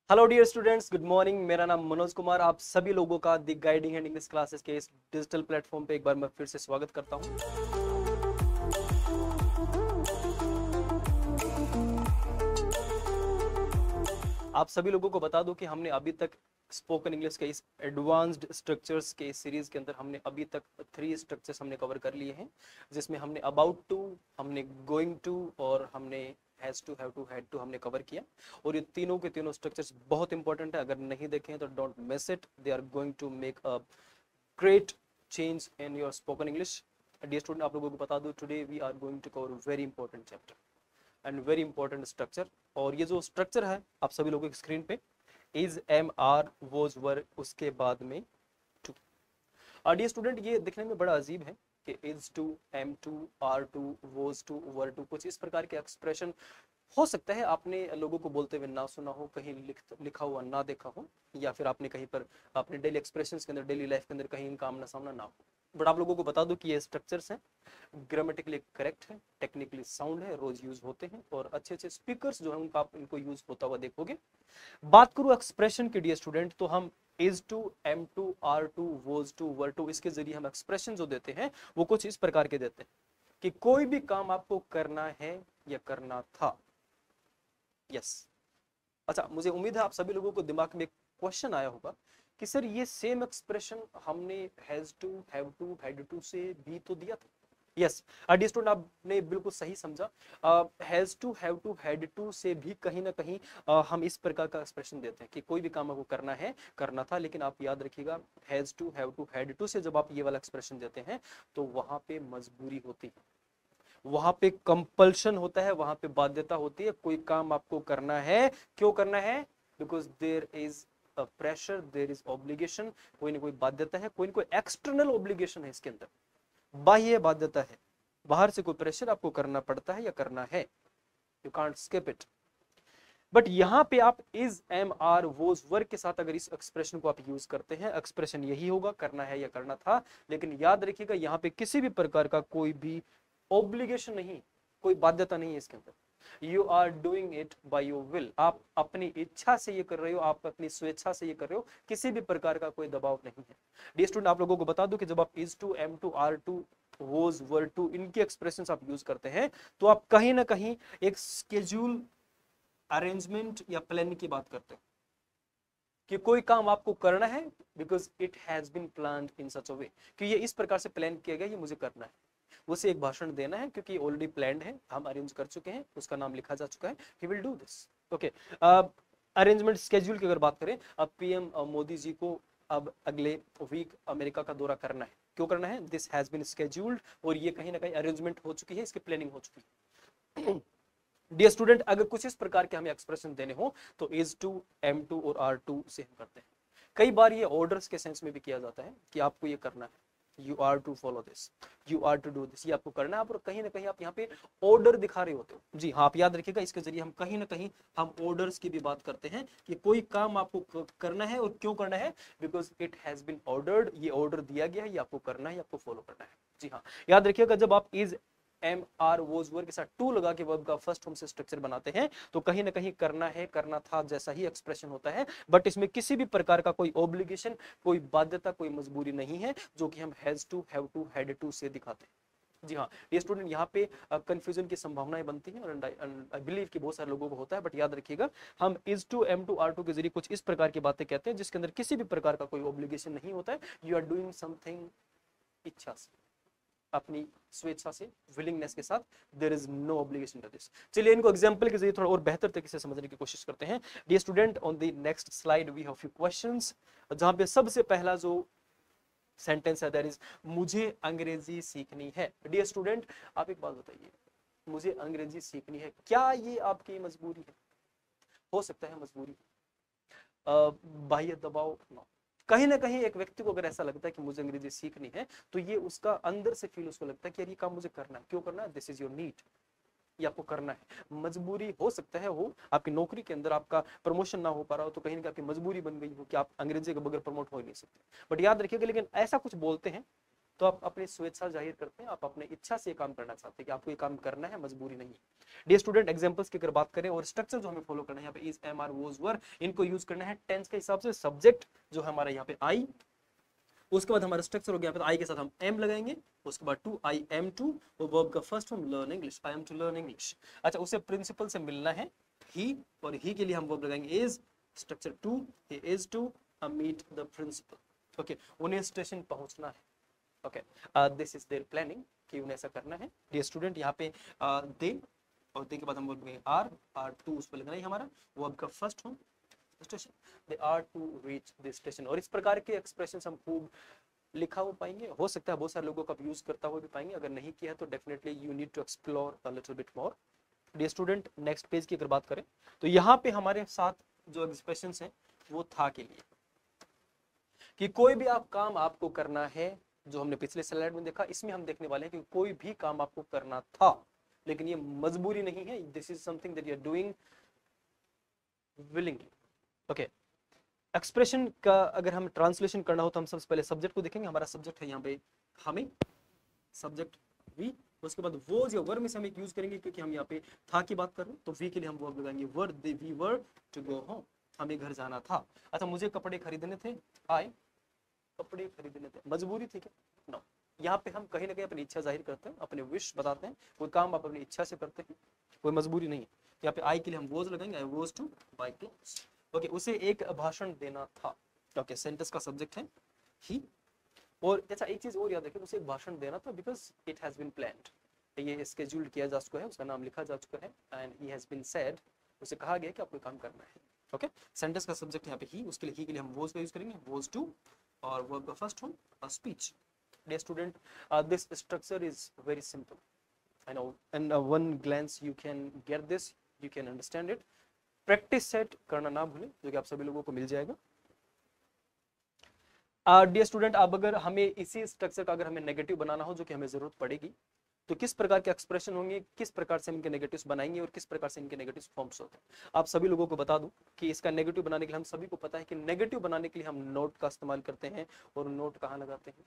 Hello dear students, good morning. मेरा नाम मनोज कुमार, आप सभी लोगों का the guiding and English classes के इस डिजिटल प्लेटफॉर्म पे एक बार मैं फिर से स्वागत करता हूं। आप सभी लोगों को बता दूं कि हमने अभी तक स्पोकन इंग्लिश के इस एडवांस्ड स्ट्रक्चर्स के इस सीरीज के अंदर हमने अभी तक 3 स्ट्रक्चर्स हमने कवर कर लिए हैं, जिसमें हमने अबाउट टू, हमने गोइंग टू और हमने has to, have to, had to हमने कवर किया। और ये तीनों के तीनों स्ट्रक्चर्स बहुत इंपॉर्टेंट है, अगर नहीं देखें तो don't miss it. They are going to make a great change in your spoken English. Dear student, आप लोगों को बता दूं, today we are going to cover very important chapter and very important structure. और ये जो स्ट्रक्चर है आप सभी लोगों की स्क्रीन पे, इज, एम, आर, वोज, वर, उसके बाद में टू। डियर स्टूडेंट, ये दिखने में बड़ा अजीब है कि is to, am to, are to, was to, were to, कुछ इस प्रकार के एक्सप्रेशन हो सकता है आपने लोगों को बोलते हुए ना सुना हो, कहीं लिखा हुआ ना देखा हो, या फिर आपने कहीं पर अपने डेली एक्सप्रेशंस के अंदर, डेली लाइफ के अंदर कहीं इनका आमना सामना ना हो। बट आप लोगों को बता दो कि ये स्ट्रक्चर्स हैं, ग्रामेटिकली करेक्ट है, टेक्निकली साउंड है, रोज यूज होते हैं और अच्छे अच्छे स्पीकर्स जो है उनका आप इनको यूज होता हुआ देखोगे। बात करूं एक्सप्रेशन की डियर स्टूडेंट, तो हम is to, am to, are to, was to, were to, इसके जरिए हम एक्सप्रेशन जो देते हैं वो कुछ इस प्रकार के देते हैं कि कोई भी काम आपको करना है या करना था। यस। अच्छा, मुझे उम्मीद है आप सभी लोगों को दिमाग में एक क्वेश्चन आया होगा कि सर ये सेम एक्सप्रेशन हमने has to, have to, had to से भी तो दिया था। यस डियर स्टूडेंट, आपने बिल्कुल सही समझा। Has to, have to, had to से भी कहीं ना कहीं हम इस प्रकार का एक्सप्रेशन देते हैं कि कोई भी काम आपको करना है, करना था। लेकिन आप याद रखिएगा, has to, have to, had to से जब आप ये वाला एक्सप्रेशन देते हैं तो वहां पे मजबूरी होती है, वहां पे कंपल्शन होता है, वहां पे बाध्यता होती है। कोई काम आपको करना है, क्यों करना है? Because there is a pressure, there is obligation, कोई ना कोई बाध्यता है, कोई ना कोई एक्सटर्नल ऑब्लिगेशन है इसके अंदर, बाह्य बाध्यता है, बाहर से कोई प्रेशर आपको करना पड़ता है या करना है। You can't skip it. But यहाँ पे आप इज, एम, आर, वोज, वर के साथ अगर इस एक्सप्रेशन को आप यूज करते हैं, एक्सप्रेशन यही होगा, करना है या करना था। लेकिन याद रखिएगा, यहाँ पे किसी भी प्रकार का कोई भी ऑब्लिगेशन नहीं, कोई बाध्यता नहीं है इसके अंदर। You are doing it by your will, आप अपनी इच्छा से ये कर रहे हो, आप अपनी स्वेच्छा से ये कर रहे हो, किसी भी प्रकार का कोई दबाव नहीं है। डियर स्टूडेंट, आप लोगों को बता दूं कि जब आप is to, am to, are to, was, were to, इनके एक्सप्रेशन आप यूज करते हैं तो आप कहीं ना कहीं एक स्केड्यूल, अरेंजमेंट या प्लानिंग की बात करते हैं कि कोई काम आपको करना है because it has been planned in such a way, कि ये इस प्रकार से प्लान किया गया, ये मुझे करना है। उसे एक भाषण देना है क्योंकि ऑलरेडी प्लान्ड है, हम अरेंज कर चुके हैं, उसका नाम लिखा जा चुका है, he will do this. Okay, arrangement schedule की अगर बात करें, अब पीएम मोदी जी को अब अगले वीक अमेरिका का दौरा करना है, क्यों करना है? दिस हैज बीन स्केड्यूल्ड, और ये कहीं ना कहीं अरेंजमेंट हो चुकी है, इसकी प्लानिंग हो चुकी है। डियर स्टूडेंट, अगर कुछ इस प्रकार के हमें एक्सप्रेशन देने हो तो इज टू, एम टू और आर टू से हम करते हैं। कई बार ये ऑर्डर्स के सेंस में भी किया जाता है कि आपको ये करना है, you are to follow this, you are to do this, ये आपको करना है। और कहीं ना कहीं आप यहाँ पे ऑर्डर दिखा रहे होते हो। जी हाँ, आप याद रखिएगा, इसके जरिए हम कहीं ना कहीं हम ऑर्डर्स की भी बात करते हैं कि कोई काम आपको करना है, और क्यों करना है? Because it has been ordered, ये ऑर्डर दिया गया है, ये आपको करना है, ये आपको फॉलो करना है। जी हाँ, याद रखिएगा, जब आप इज, एम, आर, वोज, वर के साथ टू लगा के वर्ब का फर्स्ट फॉर्म से स्ट्रक्चर बनाते हैं तो कहीं ना कहीं करना है, करना था जैसा ही एक्सप्रेशन होता है। बट इसमें किसी भी प्रकार का कोई ऑब्लिगेशन, कोई बाध्यता, कोई मजबूरी नहीं है, जो कि हम has to, have to, had to से दिखाते हैं। जी हाँ, ये स्टूडेंट, यहाँ पे कंफ्यूजन की संभावनाएं बनती हैं और आई बिलीव कि बहुत सारे लोगों को होता है। बट याद रखिएगा, हम is to, am to, are to के जरिए कुछ इस प्रकार की बातें कहते हैं जिसके अंदर किसी भी प्रकार का कोई ऑब्लिगेशन नहीं होता है। यू आर डूइंग समथिंग इच्छा से, अपनी स्वेच्छा से, विलिंगनेस के साथ। There is no obligation to this. चलिए इनको एग्जांपल के जरिए थोड़ा और बेहतर तरीके से समझने की कोशिश करते हैं। Dear student, on the next slide we have few questions, जहां पे सबसे पहला जो सेंटेंस है दैट इज, मुझे अंग्रेजी सीखनी है। डियर स्टूडेंट, आप एक बात बताइए, मुझे अंग्रेजी सीखनी है, क्या ये आपकी मजबूरी है? हो सकता है मजबूरी, बाह्य दबाव ना। कहीं ना कहीं एक व्यक्ति को अगर ऐसा लगता है कि मुझे अंग्रेजी सीखनी है तो ये उसका अंदर से फील उसको लगता है कि यार ये काम मुझे करना है, क्यों करना है? दिस इज योर नीड, ये आपको करना है। मजबूरी हो सकता है हो आपकी नौकरी के अंदर आपका प्रमोशन ना हो पा रहा हो तो कहीं ना कहीं आपकी मजबूरी बन गई हो कि आप अंग्रेजी के बगैर प्रमोट हो ही नहीं सकते। बट याद रखिएगा, लेकिन ऐसा कुछ बोलते हैं तो आप अपनी स्वेच्छा जाहिर करते हैं, आप अपने इच्छा से काम करना चाहते हैं कि आपको ये काम करना है, मजबूरी नहीं है। डियर स्टूडेंट, एग्जांपल्स की अगर बात करें और स्ट्रक्चर जो हमें फॉलो करना है यहाँ पे इज, एम, आर, वोज, वर, इनको यूज करना है टेंस के हिसाब से। सब्जेक्ट जो है हमारा यहाँ पे आई, उसके बाद हमारा स्ट्रक्चर हो गया, आई के साथ हम एम लगाएंगे, उसके बाद टू, आई एम टू, वो वर्ब का first form learn English, I am to learn English. अच्छा, उसे प्रिंसिपल से मिलना है ही, और ही के लिए हम वर्ब लगाएंगे is, structure to, he is to meet the principal. Okay, उन्हें स्टेशन पहुंचना है। Okay, this is their planning कि उन्हें ऐसा करना है। डियर स्टूडेंट, यहाँ पे दे, और दे के बाद हम वर्ब लगाएंगे आर टू, उस पर लगना है हमारा वर्ब का first form station, they are to reach this station. और इस प्रकार के एक्सप्रेशंस हम खूब लिखा हुआ पाएंगे, हो सकता है बहुत सारे लोगों का यूज करता हुआ भी पाएंगे, अगर नहीं किया है तो definitely you need to explore a little bit more. Dear student, next page की अगर बात करें तो यहाँ पे हमारे साथ जो एक्सप्रेशंस हैं वो था के लिए कि कोई भी आप काम आपको करना है, जो हमने पिछले स्लाइड में देखा, इसमें हम देखने वाले हैं कि कोई भी काम आपको करना था लेकिन ये मजबूरी नहीं है, this is something that you are doing willingly. Okay, expression का अगर हम ट्रांसलेशन करना हो तो हम सबसे पहले सब्जेक्ट को देखेंगे। हमारा सब्जेक्ट है यहाँ पे हमें, सब्जेक्ट वी, उसके बाद वॉज या वर में से हम एक यूज करेंगे क्योंकि हम यहाँ पे था की बात कर रहे हैं, तो वी के लिए हम वर्ब लगाएंगे were, they we were to go home, हमें घर जाना था। अच्छा, मुझे कपड़े खरीदने थे, आए कपड़े खरीदने थे, मजबूरी थी क्या? नो, यहाँ पे हम कहीं ना कहीं अपनी इच्छा जाहिर करते हैं, अपने विश बताते हैं, कोई काम आप अपनी इच्छा से करते हैं, कोई मजबूरी नहीं है। यहाँ पे आई के लिए हम वॉज लगाएंगे, I was to buy clothes. Okay, उसे एक भाषण देना था। ओके, सेंटेंस का सब्जेक्ट है ही। और अच्छा, एक चीज और याद रखें, उसे एक भाषण देना था because it has been planned, ये स्केड्यूल किया जा चुका है, उसका नाम लिखा जा चुका है, and he has been said, उसे कहा गया कि आपको काम करना है। ओके, सेंटेंस का सब्जेक्ट यहाँ पे ही, उसके लिए ही के लिए हम वॉज का यूज करेंगे, वॉज टू, और वर्ब का first form speech. Dear student, this structure is very simple, I know, and one glance you can get this, you can understand it. Practice set करना ना भूलें, जो कि आप सभी लोगों को मिल जाएगा। डियर स्टूडेंट, अब अगर हमें इसी स्ट्रक्चर का अगर हमें नेगेटिव बनाना हो, जो कि हमें जरूरत पड़ेगी, तो किस प्रकार के एक्सप्रेशन होंगे, किस प्रकार से हम इनके नेगेटिव्स बनाएंगे और किस प्रकार से इनके नेगेटिव फॉर्म्स होते हैं। आप सभी लोगों को बता दूं कि इसका नेगेटिव बनाने के लिए हम सभी को पता है कि नेगेटिव बनाने के लिए हम नोट का इस्तेमाल करते हैं, और नोट कहाँ लगाते हैं?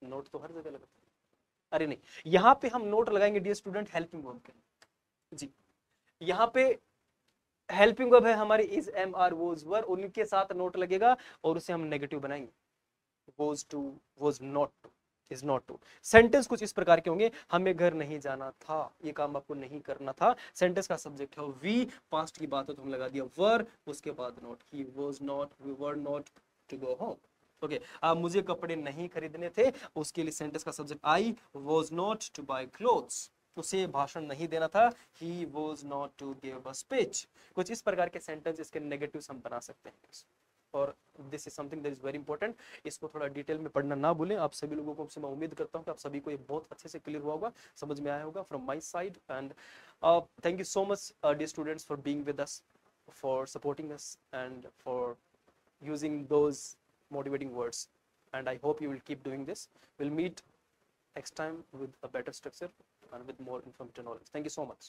नोट तो हर जगह लगाते हैं। अरे नहीं, यहाँ पे हम नोट लगाएंगे डियर स्टूडेंट हेल्पिंग वर्ब के। जी, यहाँ पे हेल्पिंग वर्ब है हमारी is, am, are, was, were, उनके साथ नोट लगेगा और उसे हम नेगेटिव बनाएंगे, was to, was not to, is not to. Sentence कुछ इस प्रकार के होंगे, हमें घर नहीं जाना था, ये काम आपको नहीं करना था। सेंटेंस का सब्जेक्ट है वी, पास्ट की बात हो तो हम लगा दिया वर, उसके बाद not, he was not, we were not to go home. Okay, मुझे कपड़े नहीं खरीदने थे, उसके लिए सेंटेंस का subject I was not to buy clothes, उसे भाषण नहीं देना था, he was not to give a speech. कुछ इस प्रकार के सेंटेंस, इसके नेगेटिव्स हम बना सकते हैं, और this is something that is very important. इसको थोड़ा डिटेल में पढ़ना ना भूलें। आप सभी लोगों को, मैं उम्मीद करता हूँ कि आप सभी को ये बहुत अच्छे से क्लियर हुआ होगा, समझ में आया होगा from my side. And thank you so much dear students for being with us, for supporting us, and for using those motivating words, and I hope you will keep doing this. We'll meet next time with a better structure and with more informative knowledge. Thank you so much.